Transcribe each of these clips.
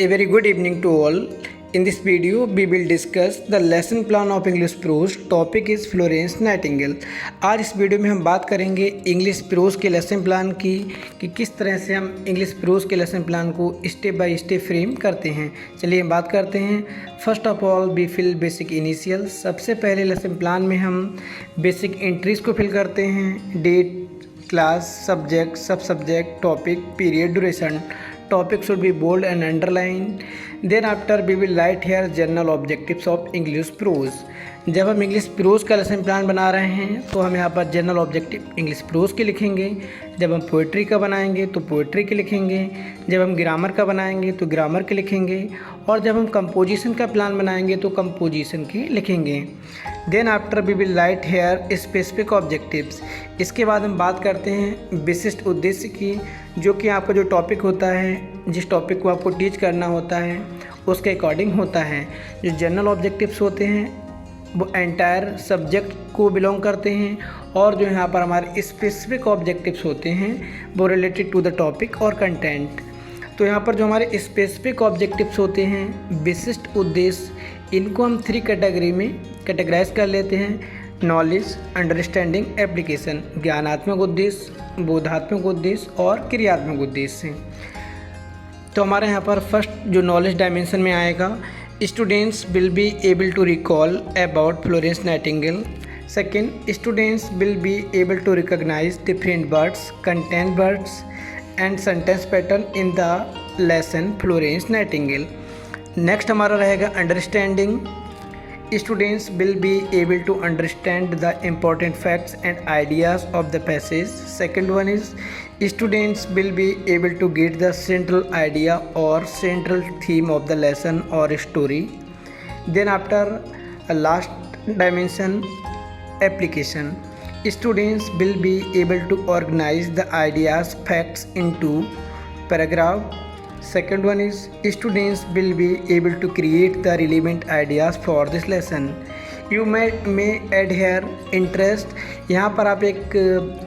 A very good evening to all. In this video, we will discuss the lesson plan of English Prose. Topic is Florence Nightingale. आज इस video में हम बात करेंगे English prose के lesson plan की कि किस तरह से हम इंग्लिश प्रोज के लेसन प्लान को स्टेप बाय स्टेप फ्रेम करते हैं। चलिए हम बात करते हैं। First of all we fill basic initial. सबसे पहले लेसन प्लान में हम बेसिक एंट्रीज़ को फिल करते हैं। डेट, क्लास, सब्जेक्ट, सब subject, topic, period, duration. Topic should be bold and underlined. Then after we will write here general objectives of English prose. जब हम इंग्लिश प्रोज का lesson plan बना रहे हैं तो हम यहाँ पर जनरल ऑब्जेक्टिव इंग्लिश प्रोज के लिखेंगे। जब हम पोइट्री का बनाएंगे तो पोइट्री के लिखेंगे। जब हम ग्रामर का बनाएंगे तो ग्रामर के लिखेंगे। और जब हम कंपोजिशन का प्लान बनाएंगे तो कंपोजिशन के लिखेंगे। Then after we will write here specific objectives. इसके बाद हम बात करते हैं विशिष्ट उद्देश्य की, जो कि आपका जो टॉपिक होता है, जिस टॉपिक को आपको टीच करना होता है उसके अकॉर्डिंग होता है। जो जनरल ऑब्जेक्टिव्स होते हैं वो एंटायर सब्जेक्ट को बिलोंग करते हैं, और जो यहाँ पर हमारे स्पेसिफिक ऑब्जेक्टिव्स होते हैं वो रिलेटेड टू द टॉपिक और कंटेंट। तो यहाँ पर जो हमारे स्पेसिफिक ऑब्जेक्टिव्स होते हैं, विशिष्ट उद्देश्य, इनको हम 3 कैटेगरी में कैटेगराइज कर लेते हैं। Knowledge, understanding, application. ज्ञानात्मक उद्देश्य, बोधात्मक उद्देश्य और क्रियात्मक उद्देश्य। तो हमारे यहाँ पर फर्स्ट जो नॉलेज डायमेंशन में आएगा, students will be able to recall about Florence Nightingale. Second, students will be able to recognise different words, content words and sentence pattern in the lesson Florence Nightingale. Next हमारा रहेगा understanding. Students will be able to understand the important facts and ideas of the passage. Second one is students will be able to get the central idea or central theme of the lesson or story. Then after last dimension, application. Students will be able to organize the ideas, facts into paragraph. Second one is students will be able to create the relevant ideas for this lesson. You may add here interest. यहाँ पर आप एक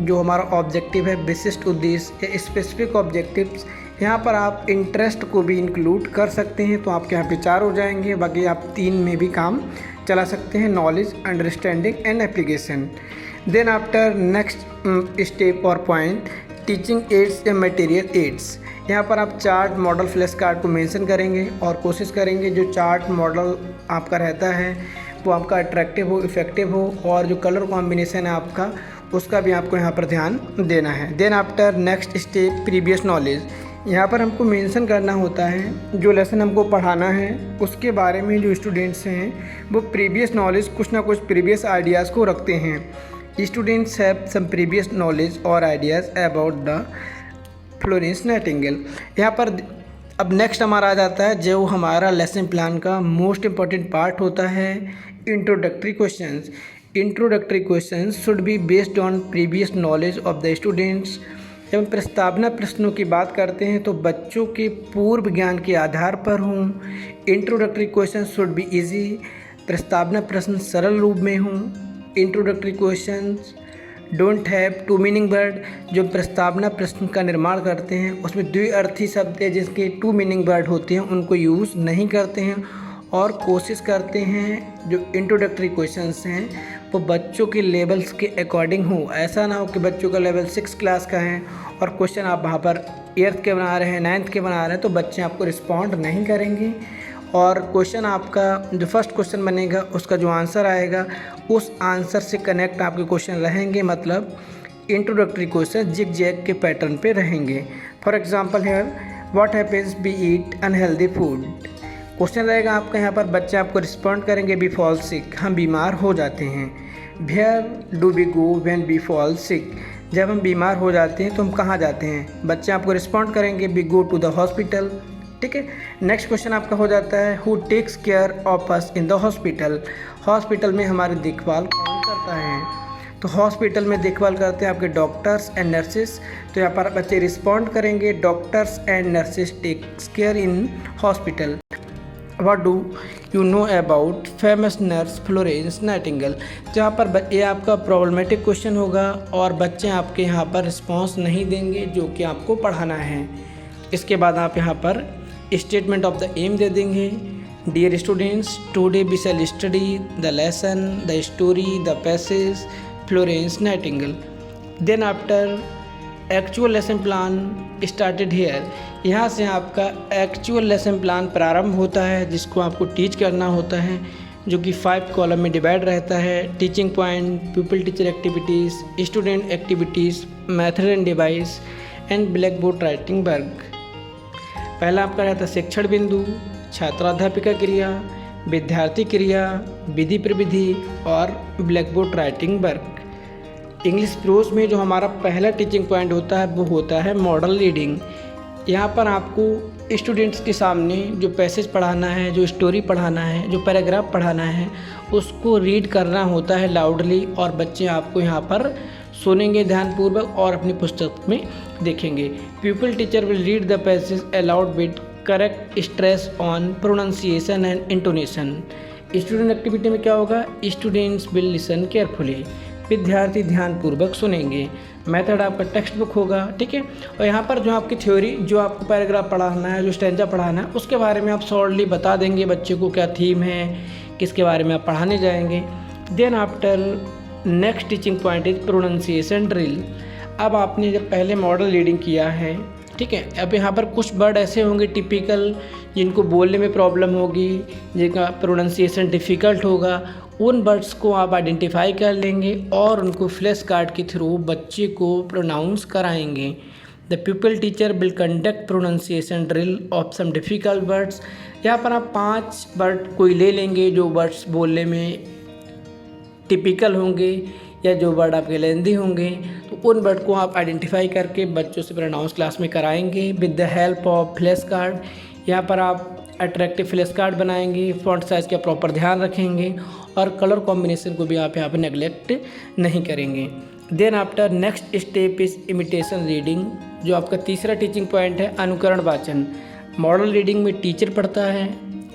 जो हमारा objective है विशिष्ट उद्देश्य या स्पेसिफिक ऑब्जेक्टिव्स, यहाँ पर आप इंटरेस्ट को भी इंक्लूड कर सकते हैं। तो आपके यहाँ पे 4 हो जाएंगे, बाकी आप 3 में भी काम चला सकते हैं। Knowledge, understanding and application. Then after next step और पॉइंट, टीचिंग एड्स या मटेरियल एड्स. यहाँ पर आप चार्ट, मॉडल, फ्लैश कार्ड को मेंशन करेंगे और कोशिश करेंगे जो चार्ट मॉडल आपका रहता है वो आपका अट्रैक्टिव हो, इफ़ेक्टिव हो, और जो कलर कॉम्बिनेशन है आपका उसका भी आपको यहाँ पर ध्यान देना है. Then after next step previous knowledge. यहाँ पर हमको मेंशन करना होता है जो लेसन हमको पढ़ाना है उसके बारे में जो स्टूडेंट्स हैं वो प्रीवियस नॉलेज, कुछ ना कुछ प्रीवियस आइडियाज़ को रखते हैं. Students have some previous knowledge और ideas about the Florence Nightingale. यहाँ पर अब नेक्स्ट हमारा आ जाता है जो हमारा लेसन प्लान का मोस्ट इम्पॉर्टेंट पार्ट होता है, introductory questions. Introductory questions should be based on previous knowledge of the students. जब हम प्रस्तावना प्रश्नों की बात करते हैं तो बच्चों के पूर्व ज्ञान के आधार पर हों. Introductory question should be easy. प्रस्तावना प्रश्न सरल रूप में हों. Introductory questions don't have to meaning word. जो प्रस्तावना प्रश्न का निर्माण करते हैं उसमें द्विअर्थी शब्द है जिसके 2 मीनिंग वर्ड होते हैं उनको यूज़ नहीं करते हैं, और कोशिश करते हैं जो इंट्रोडक्टरी क्वेश्चंस हैं वो बच्चों के लेवल्स के अकॉर्डिंग हो. ऐसा ना हो कि बच्चों का लेवल 6 क्लास का है और क्वेश्चन आप वहाँ पर 8th के बना रहे हैं, 9th के बना रहे हैं, तो बच्चे आपको रिस्पॉन्ड नहीं करेंगे. और क्वेश्चन आपका जो फर्स्ट क्वेश्चन बनेगा उसका जो आंसर आएगा उस आंसर से कनेक्ट आपके क्वेश्चन रहेंगे. मतलब इंट्रोडक्टरी क्वेश्चन जिग जैग के पैटर्न पे रहेंगे. For example here, what happens we eat unhealthy food. Question रहेगा आपका, यहाँ पर बच्चे आपको रिस्पॉन्ड करेंगे वी फॉल सिक, हम बीमार हो जाते हैं. Where do we go when we fall sick. जब हम बीमार हो जाते हैं तो हम कहाँ जाते हैं. बच्चे आपको रिस्पॉन्ड करेंगे we go to the hospital. ठीक है. नेक्स्ट क्वेश्चन आपका हो जाता है who takes care of us in the hospital. Hospital में हमारी देखभाल कौन करता है. तो हॉस्पिटल में देखभाल करते हैं आपके डॉक्टर्स एंड नर्सेस. तो यहाँ पर बच्चे रिस्पॉन्ड करेंगे doctors and nurses takes care in hospital. What do you know about famous nurse Florence Nightingale. जहाँ पर ये आपका प्रॉब्लमेटिक क्वेश्चन होगा और बच्चे आपके यहाँ पर रिस्पॉन्स नहीं देंगे जो कि आपको पढ़ाना है. इसके बाद आप यहाँ पर स्टेटमेंट ऑफ द एम दे देंगे। Dear students, today we shall study the lesson, the story, the passage, Florence Nightingale. Then after actual lesson plan started here. यहाँ से आपका एक्चुअल लेसन प्लान प्रारंभ होता है, जिसको आपको टीच करना होता है, जो कि 5 कॉलम में डिवाइड रहता है। Teaching point, people teacher activities, student activities, method and device and black board writing work. पहला आपका रहता है शिक्षण बिंदु, छात्राध्यापिका क्रिया, विद्यार्थी क्रिया, विधि प्रविधि और black board writing work. English pros में जो हमारा पहला टीचिंग पॉइंट होता है वो होता है मॉडल रीडिंग। यहाँ पर आपको स्टूडेंट्स के सामने जो पैसेज पढ़ाना है, जो स्टोरी पढ़ाना है, जो पैराग्राफ पढ़ाना है, उसको रीड करना होता है लाउडली, और बच्चे आपको यहाँ पर सुनेंगे ध्यानपूर्वक और अपनी पुस्तक में देखेंगे। People teacher will read the passage allowed with correct stress on pronunciation and intonation. Student activity में क्या होगा? स्टूडेंट्स विल लिसन केयरफुली, विद्यार्थी ध्यानपूर्वक सुनेंगे। मेथड आपका टेक्स्ट बुक होगा, ठीक है। और यहाँ पर जो आपकी थ्योरी, जो आपको पैराग्राफ पढ़ाना है, जो स्टैंजा पढ़ाना है, उसके बारे में आप शॉर्टली बता देंगे बच्चे को क्या थीम है, किसके बारे में आप पढ़ाने जाएंगे। Then after next teaching point is pronunciation drill. अब आपने जब पहले मॉडल रीडिंग किया है, ठीक है, अब यहाँ पर कुछ वर्ड ऐसे होंगे टिपिकल, जिनको बोलने में प्रॉब्लम होगी, जिनका प्रोनाउंसिएशन डिफ़िकल्ट होगा। उन वर्ड्स को आप आइडेंटिफाई कर लेंगे और उनको फ्लैश कार्ड के थ्रू बच्चे को प्रोनाउंस कराएंगे। The pupil teacher will conduct pronunciation drill of some difficult words. यहाँ पर आप 5 वर्ड कोई ले लेंगे जो वर्ड्स बोलने में टिपिकल होंगे या जो वर्ड आपके लेंदी होंगे, तो उन वर्ड को आप आइडेंटिफाई करके बच्चों से प्रोनाउंस क्लास में कराएंगे with the help of flash card. यहाँ पर आप अट्रैक्टिव फ्लैश कार्ड बनाएंगे, फॉन्ट साइज़ का प्रॉपर ध्यान रखेंगे और कलर कॉम्बिनेशन को भी आप यहाँ पे नेगलेक्ट नहीं करेंगे। Then after next step is imitation reading, जो आपका तीसरा टीचिंग पॉइंट है, अनुकरण वाचन। मॉडल रीडिंग में टीचर पढ़ता है,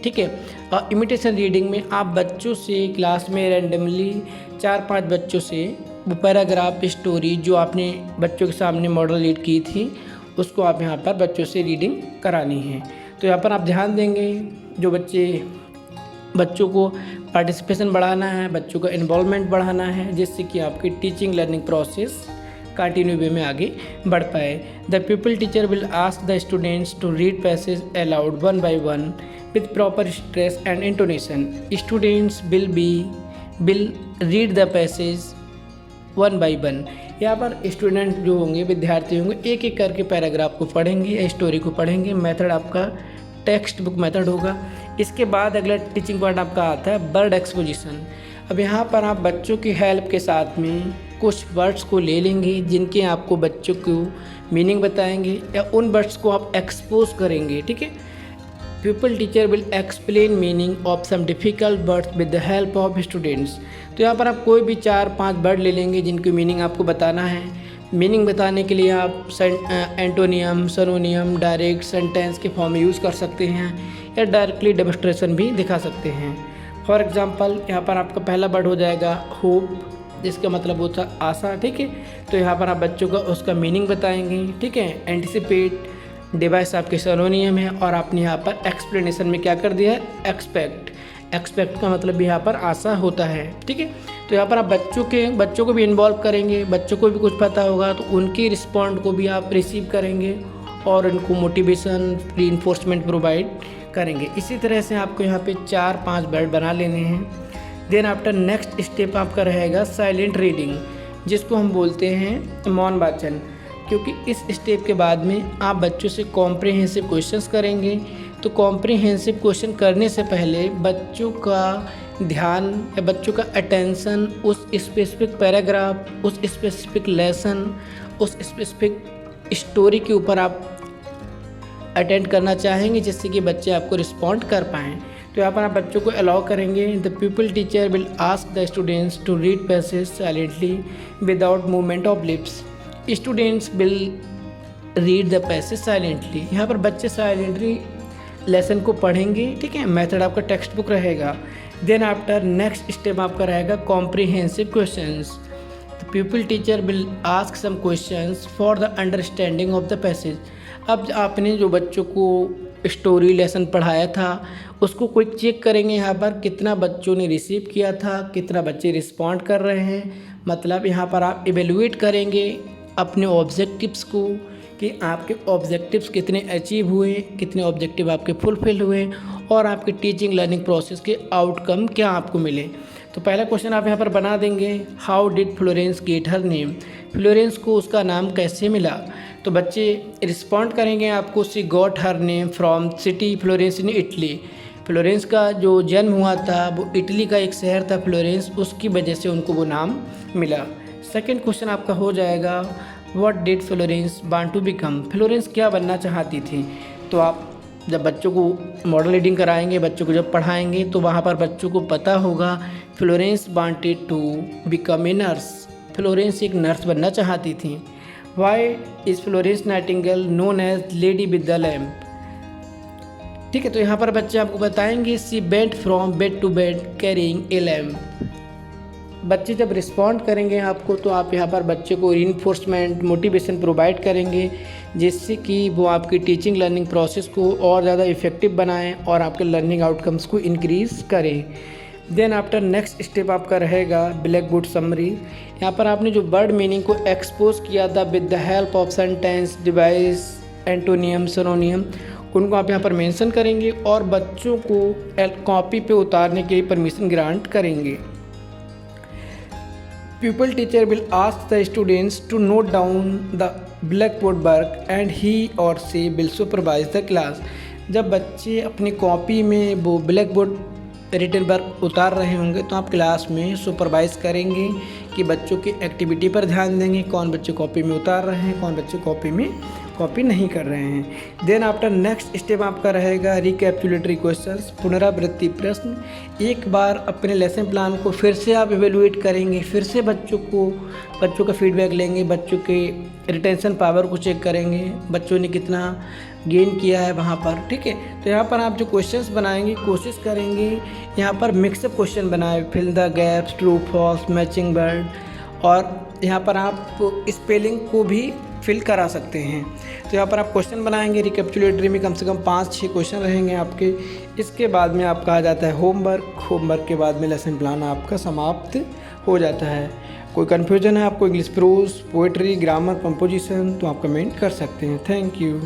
ठीक है, और इमिटेशन रीडिंग में आप बच्चों से क्लास में रैंडमली 4-5 बच्चों से वो पैराग्राफ, स्टोरी जो आपने बच्चों के सामने मॉडल रीड की थी, उसको आप यहाँ पर बच्चों से रीडिंग करानी है। तो यहाँ पर आप ध्यान देंगे, जो बच्चों को पार्टिसिपेशन बढ़ाना है, बच्चों का इन्वॉल्वमेंट बढ़ाना है, जिससे कि आपकी teaching learning process continue way में आगे बढ़ पाए। The pupil teacher will ask the students to read passage aloud 1 by 1 with proper stress and intonation. Students will read the passage 1 by 1. यहाँ पर स्टूडेंट जो होंगे, विद्यार्थी होंगे, एक एक करके पैराग्राफ को पढ़ेंगे या स्टोरी को पढ़ेंगे। मेथड आपका टेक्स्ट बुक मेथड होगा। इसके बाद अगला टीचिंग पॉइंट आपका आता है वर्ड एक्सपोजिशन। अब यहाँ पर आप बच्चों की हेल्प के साथ में कुछ वर्ड्स को ले लेंगे, जिनके आपको बच्चों को मीनिंग बताएंगे या उन वर्ड्स को आप एक्सपोज करेंगे, ठीक है। Pupil teacher will explain meaning of some difficult words with the help of students. तो यहाँ पर आप कोई भी 4-5 वर्ड ले लेंगे जिनकी मीनिंग आपको बताना है। मीनिंग बताने के लिए आप एंटोनियम, सिनोनियम, डायरेक्ट सेंटेंस के फॉर्म में यूज़ कर सकते हैं या डायरेक्टली डेमोस्ट्रेशन भी दिखा सकते हैं। फॉर एग्जांपल, यहाँ पर आपका पहला वर्ड हो जाएगा होप, जिसका मतलब होता है आशा, ठीक है। तो यहाँ पर आप बच्चों को उसका मीनिंग बताएंगे, ठीक है। एंटिसिपेट, डिवाइस आपके सिनोनियम है, और आपने यहाँ पर एक्सप्लेनेशन में क्या कर दिया है, एक्सपेक्ट। एक्सपेक्ट का मतलब यहाँ पर आशा होता है, ठीक है। तो यहाँ पर आप बच्चों को भी इन्वॉल्व करेंगे, बच्चों को भी कुछ पता होगा तो उनकी रिस्पॉन्ड को भी आप रिसीव करेंगे और उनको मोटिवेशन, रीइंफोर्समेंट प्रोवाइड करेंगे। इसी तरह से आपको यहाँ पे 4-5 वर्ड बना लेने हैं। देन आफ्टर नेक्स्ट स्टेप आपका रहेगा साइलेंट रीडिंग, जिसको हम बोलते हैं मौन वाचन, क्योंकि इस स्टेप के बाद में आप बच्चों से कॉम्प्रिहेंसिव क्वेश्चंस करेंगे। तो कॉम्प्रिहेंसिव क्वेश्चन करने से पहले बच्चों का ध्यान या बच्चों का अटेंशन उस स्पेसिफिक पैराग्राफ, उस स्पेसिफिक लेसन, उस स्पेसिफिक स्टोरी के ऊपर आप अटेंड करना चाहेंगे, जिससे कि बच्चे आपको रिस्पॉन्ड कर पाएँ। तो यहाँ पर आप बच्चों को अलाउ करेंगे। The pupil teacher will ask the students to read passage silently without movement of lips. Students will read the passage silently. यहाँ पर बच्चे साइलेंटली लेसन को पढ़ेंगे, ठीक है। मेथड आपका टेक्स्ट बुक रहेगा। देन आफ्टर नेक्स्ट स्टेप आपका रहेगा comprehensive questions. The pupil teacher will ask some questions for the understanding of the passage. अब आपने जो बच्चों को स्टोरी लेसन पढ़ाया था उसको क्विक चेक करेंगे यहाँ पर कितना बच्चों ने रिसीव किया था, कितना बच्चे रिस्पॉन्ड कर रहे हैं। मतलब यहाँ पर आप इवेलुएट करेंगे अपने ऑब्जेक्टिव्स को कि आपके ऑब्जेक्टिव्स कितने अचीव हुए, कितने ऑब्जेक्टिव आपके फुलफिल हुए और आपके टीचिंग लर्निंग प्रोसेस के आउटकम क्या आपको मिले। तो पहला क्वेश्चन आप यहाँ पर बना देंगे, how did Florence get her name, Florence को उसका नाम कैसे मिला। तो बच्चे रिस्पॉन्ड करेंगे आपको, she got her name from city Florence in Italy. Florence का जो जन्म हुआ था वो इटली का एक शहर था फ्लोरेंस, उसकी वजह से उनको वो नाम मिला। सेकेंड क्वेश्चन आपका हो जाएगा, what did Florence want to become, Florence क्या बनना चाहती थी। तो आप जब बच्चों को मॉडल रीडिंग कराएंगे, बच्चों को जब पढ़ाएंगे तो वहाँ पर बच्चों को पता होगा Florence wanted to become a nurse, Florence एक नर्स बनना चाहती थी। Why is Florence Nightingale known as lady with the lamp. ठीक है, तो यहाँ पर बच्चे आपको बताएंगे she went from bed to bed carrying a lamp. बच्चे जब रिस्पॉन्ड करेंगे आपको तो आप यहाँ पर बच्चे को रीइंफोर्समेंट मोटिवेशन प्रोवाइड करेंगे जिससे कि वो आपकी टीचिंग लर्निंग प्रोसेस को और ज़्यादा इफ़ेक्टिव बनाएं और आपके लर्निंग आउटकम्स को इंक्रीज़ करें। देन आफ्टर नेक्स्ट स्टेप आपका रहेगा ब्लैक बोर्ड समरी। यहाँ पर आपने जो वर्ड मीनिंग को एक्सपोज किया था with the help of sentence, device, antonym, सिनोनियम, उनको आप यहाँ पर मेंशन करेंगे और बच्चों को कॉपी पे उतारने के लिए परमिशन ग्रांट करेंगे। Pupil teacher will ask the students to note down the blackboard work and he or she will supervise the class। जब बच्चे अपनी कॉपी में वो ब्लैक बोर्ड रिटन वर्क उतार रहे होंगे तो आप क्लास में सुपरवाइज़ करेंगे कि बच्चों की एक्टिविटी पर ध्यान देंगे, कौन बच्चे कॉपी में उतार रहे हैं, कौन बच्चे कॉपी नहीं कर रहे हैं। देन आफ्टर नेक्स्ट स्टेप आपका रहेगा रिकैप्चुलेटरी क्वेश्चंस, पुनरावृत्ति प्रश्न। एक बार अपने लेसन प्लान को फिर से आप इवेलुएट करेंगे, फिर से बच्चों का फीडबैक लेंगे, बच्चों के रिटेंशन पावर को चेक करेंगे, बच्चों ने कितना गेन किया है वहाँ पर। ठीक है, तो यहाँ पर आप जो क्वेश्चंस बनाएंगे कोशिश करेंगे यहाँ पर मिक्सअप क्वेश्चन बनाए, fill the gaps, true false, matching word, और यहाँ पर आप स्पेलिंग को भी फिल करा सकते हैं। तो यहाँ पर आप क्वेश्चन बनाएंगे, रिकैप्चुलेटरी में कम से कम 5-6 क्वेश्चन रहेंगे आपके। इसके बाद में आपका आ जाता है होमवर्क के बाद में लेसन प्लान आपका समाप्त हो जाता है। कोई कन्फ्यूजन है आपको English pros, poetry, grammar, composition, तो आप कमेंट कर सकते हैं। Thank you.